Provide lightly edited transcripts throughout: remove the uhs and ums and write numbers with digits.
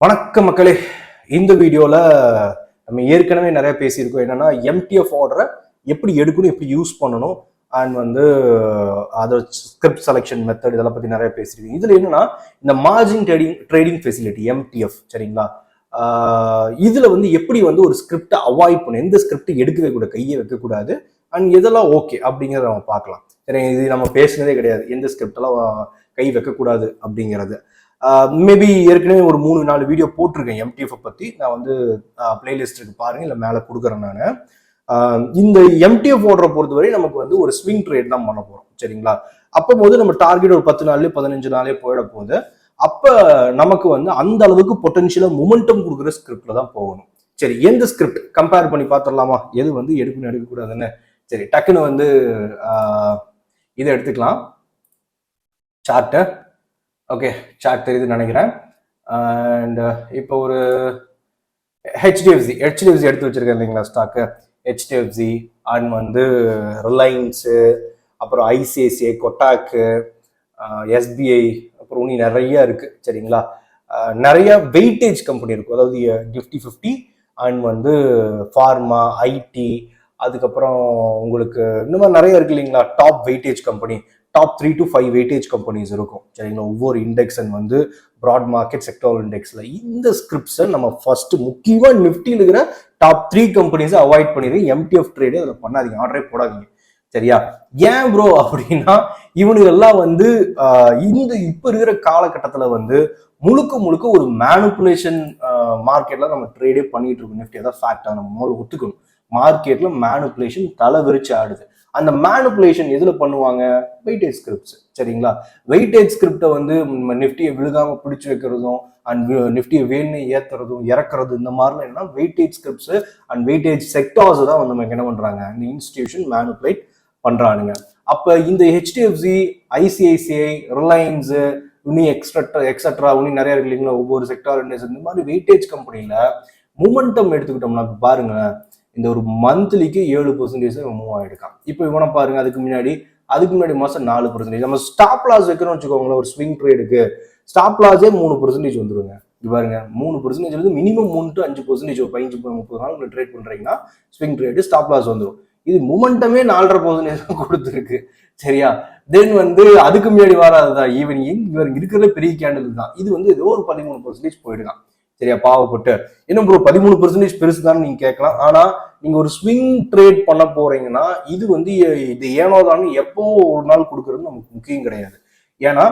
வணக்கம் மக்களே. இந்த வீடியோல நம்ம ஏற்கனவே நிறைய பேசியிருக்கோம். என்னன்னா எம்டிஎஃப் ஆர்டரை எப்படி எடுக்கணும், எப்படி யூஸ் பண்ணணும், அண்ட் அதோட ஸ்கிரிப்ட் செலெக்ஷன் மெத்தட் இதெல்லாம் பத்தி நிறைய பேசியிருக்கோம். இதுல என்னன்னா இந்த மார்ஜின் ட்ரேடிங் ஃபெசிலிட்டி எம்டிஎஃப், சரிங்களா? இதுல எப்படி ஒரு ஸ்கிரிப்டை அவாய்ட் பண்ணணும், எந்த ஸ்கிரிப்ட் எடுக்கவே கூட கையை வைக்கக்கூடாது, அண்ட் எதெல்லாம் ஓகே அப்படிங்கிறத நம்ம பார்க்கலாம். சரி, இது நம்ம பேசுனதே கிடையாது எந்த ஸ்கிரிப்ட் எல்லாம் கை வைக்கக்கூடாது அப்படிங்கிறது. மேபி ஏற்கனவே ஒரு 3-4 வீடியோ போட்டிருக்கேன் எம்டிஎஃப் பத்தி. நான் பிளேலிஸ்ட் இருக்கு பாருங்க, இல்லை மேலே கொடுக்குறேன் நான். இந்த எம்டிஎஃப் ஓடுற பொறுத்தவரை நமக்கு ஒரு ஸ்விங் ட்ரேட் தான் பண்ண போறோம், சரிங்களா? அப்போ நம்ம டார்கெட் ஒரு 10 நாள்லயே 15 நாளே போயிட போகுது. அப்ப நமக்கு அந்த அளவுக்கு பொட்டன்ஷியலா மொமெண்டம் கொடுக்குற ஸ்கிரிப்ட்ல தான் போகணும். சரி, எந்த ஸ்கிரிப்ட் கம்பேர் பண்ணி பார்த்துடலாமா, எது எடுக்கணும் எடுக்கக்கூடாதுன்னு? சரி, டக்குன்னு இதை எடுத்துக்கலாம், சார்ட்டை. ஓகே, சார்ட் தெரியுதுன்னு நினைக்கிறேன். அண்ட் இப்போ ஒரு ஹெச்டிஎஃப்சி எடுத்து வச்சிருக்கேன் இல்லைங்களா ஸ்டாக்கு. ஹெச்டிஎஃப்சி அண்ட் ரிலையன்ஸு, அப்புறம் ஐசிஐசிஐ, கொட்டாக்கு, எஸ்பிஐ, அப்புறம் இன்னும் நிறைய இருக்கு, சரிங்களா? நிறைய வெயிட்டேஜ் கம்பெனி இருக்கும், அதாவது நிஃப்டி 50 அண்ட் ஃபார்மா, ஐடி, அதுக்கப்புறம் உங்களுக்கு இந்த மாதிரி நிறைய இருக்கு இல்லைங்களா? Top weightage company, top 3 to 5 weightage companies இருக்கும், சரிங்களா? ஒவ்வொரு இண்டெக்ஸ் ப்ராட் மார்க்கெட் செக்டர் இண்டெக்ஸ்ல இந்த ஸ்கிரிப்ட்ஸை நம்ம ஃபர்ஸ்ட் முக்கியமா நிஃப்டியில் இருக்கிற டாப் 3 கம்பெனிஸை அவாய்ட் பண்ணிடுங்க. எம்டிஎஃப் ட்ரேடே அதில் பண்ணாதீங்க, ஆர்டரே போடாதீங்க, சரியா? ஏன் ப்ரோ அப்படின்னா, இவனுங்கெல்லாம் இப்ப இருக்கிற காலகட்டத்துல முழுக்க ஒரு மேனுப்புலேஷன் மார்க்கெட்ல நம்ம ட்ரேடே பண்ணிட்டு இருக்கோம். நிஃப்டி தான் ஃபேக்டா நம்ம ஒத்துக்கணும். மார்க்கெட்ல மேனுப்புலேஷன் தலை விரிச்சு ஆடுது. அந்த மேனுப்புலேஷன் எதுல பண்ணுவாங்க? வெயிட்டேஜ் ஸ்கிரிப்ட்ஸ், சரிங்களா? வெயிட்டேஜ் ஸ்கிரிப்டை நிஃப்டியை விழுகாம பிடிச்சு வைக்கிறதும் அண்ட் நிஃப்டியை வேணும்னு ஏத்துறதும் இறக்குறது, இந்த மாதிரிலாம் என்ன weightage scripts and weightage sectors தான் நமக்கு என்ன பண்றாங்க, இந்த இன்ஸ்டிடியூஷன் மேனுப்புலேட் பண்றானுங்க. அப்ப இந்த ஹெச்டிஎஃப்சி, ஐசிஐசிஐ, ரிலையன்ஸ், இன்னும் எக்ஸட்ரா இன்னும் நிறைய இருக்கு இல்லைங்களா? ஒவ்வொரு செக்டார் இந்த மாதிரி வெயிட்டேஜ் கம்பெனில மொமெண்டம் எடுத்துக்கிட்டோம்னா பாருங்க, இந்த ஒரு மந்த்லிக்கு 7% மூவ் ஆகிடுக்கான். இப்போ இவனை பாருங்க, அதுக்கு முன்னாடி மாசம் 4%. நம்ம ஸ்டாப் லாஸ் வைக்கிறோம்னு வச்சுக்கோங்களேன், ஒரு ஸ்விங் ட்ரேடுக்கு ஸ்டாப் லாஸே 3% வந்துருங்க. இது பாருங்க, 3% மினிமம் 3 to 5%, 15-30 நாள் ட்ரேட் பண்றீங்கன்னா ஸ்விங் ட்ரேடு ஸ்டாப் லாஸ் வந்துடும். இது மொமெண்டமே 4.5% கொடுத்துருக்கு, சரியா? தென் அதுக்கு முன்னாடி வராதுதான் ஈவினிங் இருக்கிற பெரிய கேண்டில் தான். இது ஏதோ ஒரு 13% போயிடுதான், சரியா? பாவப்பட்டு என்ன ப்ரோ 13% பெருசு தான் நீங்க கேட்கலாம். ஆனா நீங்க ஒரு ஸ்விங் ட்ரேட் பண்ண போறீங்கன்னா இது ஏனோதான் எப்போ ஒரு நாள் கொடுக்கறது நமக்கு முக்கியம் கிடையாது. ஏன்னா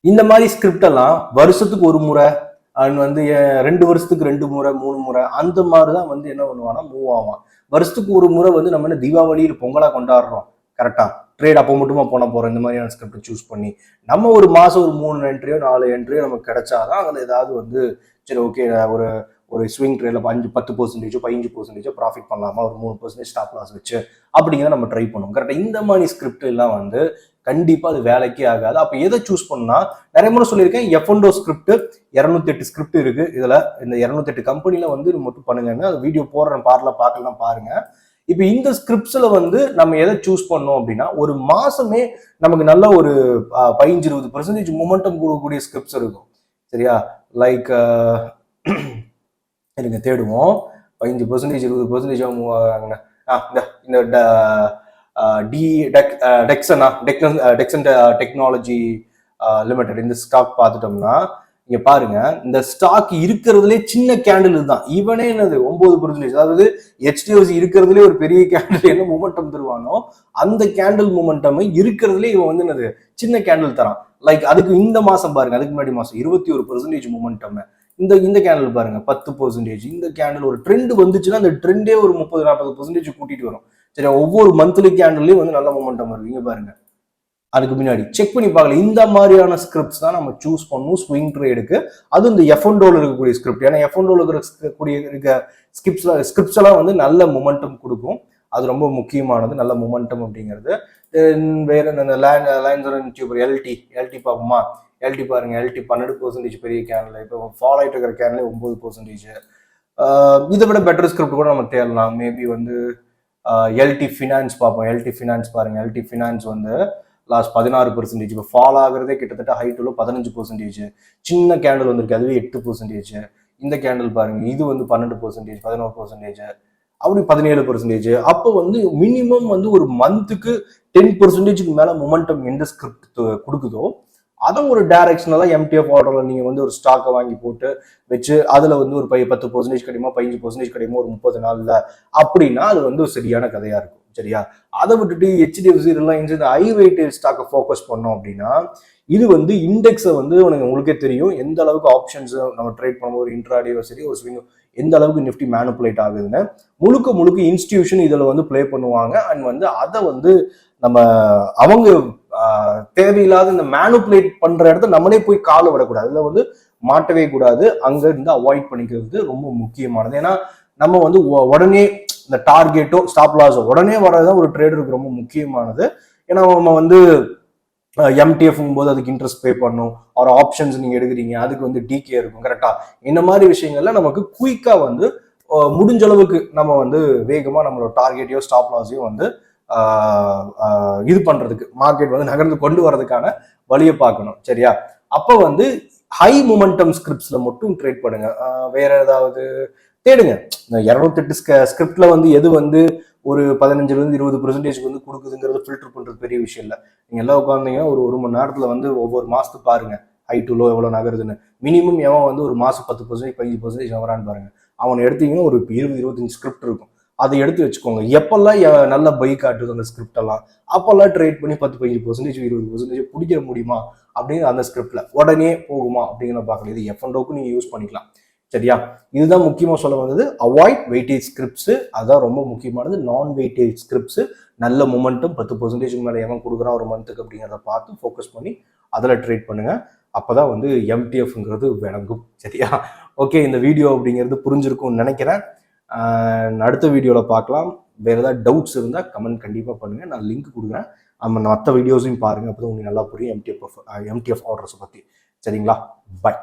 இந்த மாதிரி ஸ்கிரிப்ட் எல்லாம் வருஷத்துக்கு ஒரு முறை அண்ட் 2 வருஷத்துக்கு 2 முறை 3 முறை அந்த மாதிரிதான் என்ன பண்ணுவானா மூவ் ஆவான். வருஷத்துக்கு ஒரு முறை நம்ம என்ன தீபாவளியில் பொங்கலா கொண்டாடுறோம், கரெக்டா? ட்ரேட் அப்போ மட்டுமா போன போறோம். இந்த மாதிரியான ஸ்கிரிப்ட் சூஸ் பண்ணி நம்ம ஒரு மாசம் ஒரு 3 என்ட்ரியோ 4 என்ட்ரியோ நமக்கு கிடைச்சாதான் அதுல ஏதாவது சரி ஓகே, ஒரு ஸ்விங் ட்ரேட்ல 10% 15% ப்ராஃபிட் பண்ணலாமா, ஒரு 3% ஸ்டாப் லாஸ் வச்சு அப்படிங்கிறத நம்ம ட்ரை பண்ணுவோம், கரெக்டா? இந்த மாதிரி ஸ்கிரிப்ட் எல்லாம் கண்டிப்பா அது வேலைக்கே ஆகாது. அப்ப எதை சூஸ் பண்ணா, நிறைய முறை சொல்லியிருக்கேன், எஃப்என்டோ ஸ்கிரிப்ட் 208 ஸ்கிரிப்ட் இருக்கு. இதுல இந்த 208 கம்பெனில மட்டும் பண்ணுங்க. அது வீடியோ போடுறேன், பார்க்கலாம் பாருங்க. இப்ப இந்த ஸ்கிரிப்ட்ஸ்ல நம்ம எதை சூஸ் பண்ணோம் அப்படின்னா, ஒரு மாசமே நமக்கு நல்ல ஒரு 15-20% மொமெண்டம் கொடுக்கக்கூடிய ஸ்கிரிப்ட்ஸ் இருக்கும், சரியா? லைக் எனக்கு தேடுவோம், 15% 20% மூவ் ஆகுங்க. இந்த டெக்சன் டெக்னாலஜி லிமிடெட் இந்த ஸ்டாக் பார்த்துட்டோம்னா, இங்க பாருங்க, இந்த ஸ்டாக் இருக்கிறதுலே சின்ன கேண்டில் தான். இவனே 9%, அதாவது ஹெச்டிஎஃப்சி இருக்கிறதுலே ஒரு பெரிய கேண்டில் என்ன மூமெண்டம் தருவானோ அந்த கேண்டில் மூமெண்டம் இருக்கிறதுலே இவன் சின்ன கேண்டில் தரான். லைக் அதுக்கு இந்த மாசம் பாருங்க, அதுக்கு முன்னாடி மாசம் 21% மூமெண்டம். இந்த கேண்டில் பாருங்க 10%. இந்த கேண்டில் ஒரு ட்ரெண்ட் வந்துச்சுன்னா அந்த ட்ரெண்டே ஒரு 30-40% கூட்டிட்டு வரும், சரி? ஒவ்வொரு மந்த்லி கேண்டிலையும் நல்ல மொமெண்டம் வரும். இங்க பாருங்க, அதுக்கு முன்னாடி செக் பண்ணி பார்க்கல. இந்த மாதிரியான ஸ்கிரிப்ட்ஸ் தான் நம்ம சூஸ் பண்ணணும் ஸ்விங் ட்ரேடுக்கு. அது இந்த எஃப்என்டோல இருக்கக்கூடிய ஸ்கிரிப்ட். ஏன்னா எஃப்என்டோல இருக்க ஸ்கிரிப்ட்ஸ் எல்லாம் நல்ல மொமெண்டம் கொடுக்கும். அது ரொம்ப முக்கியமானது, நல்ல மொமெண்டம் அப்படிங்கிறது. வேற இந்த எல்டி பார்ப்போமா? எல்டி பாருங்க, எல்டி 12% பெரிய கேண்டில். இப்போ ஃபாலோ ஆயிட்டு இருக்கிற கேண்டில் 9%. இதை விட பெட்டர் ஸ்கிரிப்ட் கூட நம்ம தேடலாம். மேபி எல்டி ஃபினான்ஸ் பார்ப்போம். எல்டி ஃபினான்ஸ் பாருங்க, எல்டி ஃபினான்ஸ் லாஸ்ட் 16%. இப்போ ஃபால் ஆகுறதே கிட்டத்தட்ட ஹைட்டுல 15%. சின்ன கேண்டில் வந்திருக்கு, அதுவே 8%. இந்த கேண்டில் பாருங்க, இது வந்து 12%, 11%, அப்படி 17%. அப்போ வந்து மினிமம் வந்து ஒரு மந்த்துக்கு 10%க்கு மேல மொமெண்டம் எந்த ஸ்கிரிப்ட் கொடுக்குதோ அதை ஒரு டைரக்ஷனலா எம்டிஎஃப் ஆர்டர்ல நீங்க வந்து ஒரு ஸ்டாக்கை வாங்கி போட்டு வச்சு அதுல வந்து ஒரு 10% கிடைக்குமா, 15% கிடைக்குமா ஒரு 30 நாள்ல அப்படின்னா அது வந்து சரியான கதையா இருக்கும். சரியா? அதை விட்டுட்டு ஹெச்டிஎஃப்சி, ரிலையன்ஸ் இந்த ஹை வெயிட்டேஜ் ஸ்டாக்கை ஃபோக்கஸ் பண்ணோம் அப்படின்னா இது வந்து இண்டெக்ஸை வந்து உங்களுக்கே தெரியும் எந்த அளவுக்கு ஆப்ஷன்ஸ் நம்ம ட்ரேட் பண்ணும்போது ஒரு இன்ட்ராடேவோ சரி ஒரு ஸ்விங் எந்த அளவுக்கு நிஃப்டி மேனுப்புலேட் ஆகுதுன்னு முழுக்க இன்ஸ்டிடியூஷன் இதில் வந்து பிளே பண்ணுவாங்க. அண்ட் வந்து அதை வந்து நம்ம அவங்க தேவையில்லாத இந்த மேனுப்புலேட் பண்ற இடத்த நம்மளே போய் காலை விடக்கூடாது, அதில் வந்து மாட்டவே கூடாது. அங்க இருந்து அவாய்ட் பண்ணிக்கிறது ரொம்ப முக்கியமானது. ஏன்னா நம்ம வந்து உடனே இந்த டார்கெட்டோ ஸ்டாப் லாஸோ உடனே வர்றதுதான் ஒரு ட்ரேடருக்கு ரொம்ப முக்கியமானது. ஏன்னா நம்ம வந்து எம்டிஎஃப் போது அதுக்கு இன்ட்ரெஸ்ட் பே பண்ணும், ஒரு ஆப்ஷன்ஸ் நீங்க எடுக்கிறீங்க அதுக்கு வந்து டிகே இருக்கும். கரெக்டா? இந்த மாதிரி விஷயங்கள்ல நமக்கு குயிக்கா வந்து முடிஞ்ச அளவுக்கு நம்ம வந்து வேகமா நம்மளோட டார்கெட்டையோ ஸ்டாப் லாஸையோ வந்து இது பண்றதுக்கு மார்க்கெட் வந்து நகர்ந்து கொண்டு வரதுக்கான வழியை பார்க்கணும். சரியா? அப்ப வந்து ஹை மொமெண்டம் ஸ்கிரிப்ட்ஸ்ல மட்டும் ட்ரேட் பண்ணுங்க. வேற ஏதாவது தேடுங்க. இந்த 208 ஸ்கிரிப்ட்ல வந்து எது வந்து ஒரு 15-20% வந்து கொடுக்குதுங்கிறது ஃபில்டர் பண்றது பெரிய விஷயம் இல்லை. நீங்க எல்லாம் உட்காந்தீங்கன்னா ஒரு மணி நேரத்துல வந்து ஒவ்வொரு மாசத்துக்கு பாருங்க ஹை டு லோ எவ்வளவு நகருதுன்னு. மினிமம் எவன் வந்து ஒரு மாசம் 10% 15% நகரான்னு பாருங்க. அவனை எடுத்தீங்கன்னா ஒரு 20-25 ஸ்கிரிப்ட் இருக்கும். அதை எடுத்து வச்சுக்கோங்க. எப்பெல்லாம் நல்ல பை காட்டுது அந்த ஸ்கிரிப்ட் எல்லாம் அப்பெல்லாம் ட்ரேட் பண்ணி 10-15% 20% பிடிக்க முடியுமா அப்படின்னு அந்த ஸ்கிரிப்ட்ல உடனே போகுமா அப்படிங்கிற பார்க்கல. இது எஃப்என்டோக்கு நீங்க யூஸ் பண்ணிக்கலாம். சரியா? இதுதான் முக்கியமா சொல்ல வந்தது. அவாய்ட் வெயிட்டேஜ் ஸ்கிரிப்ட்ஸ், அதான் ரொம்ப முக்கியமானது. நான் வெயிட்டேஜ் ஸ்கிரிப்ட்ஸ் நல்ல மொமெண்டம் 10% மேல எவன் கொடுக்குறான் ஒரு மந்த்துக்கு அப்படிங்கிறத பார்த்து ஃபோக்கஸ் பண்ணி அதில் ட்ரேட் பண்ணுங்க. அப்பதான் வந்து எம்டிஎஃப்ங்கிறது விளங்கும். சரியா? ஓகே, இந்த வீடியோ அப்படிங்கிறது புரிஞ்சிருக்கும்னு நினைக்கிறேன். அடுத்த வீடியோவில் பார்க்கலாம். வேற ஏதாவது டவுட்ஸ் இருந்தால் கமெண்ட் கண்டிப்பாக பண்ணுங்க, நான் லிங்க் கொடுக்குறேன். நம்ம மற்ற வீடியோஸையும் பாருங்க, அப்போ தான் உங்களுக்கு நல்லா புரியும் எம்டிஎஃப் ஆர்டர்ஸை பற்றி. சரிங்களா? பை.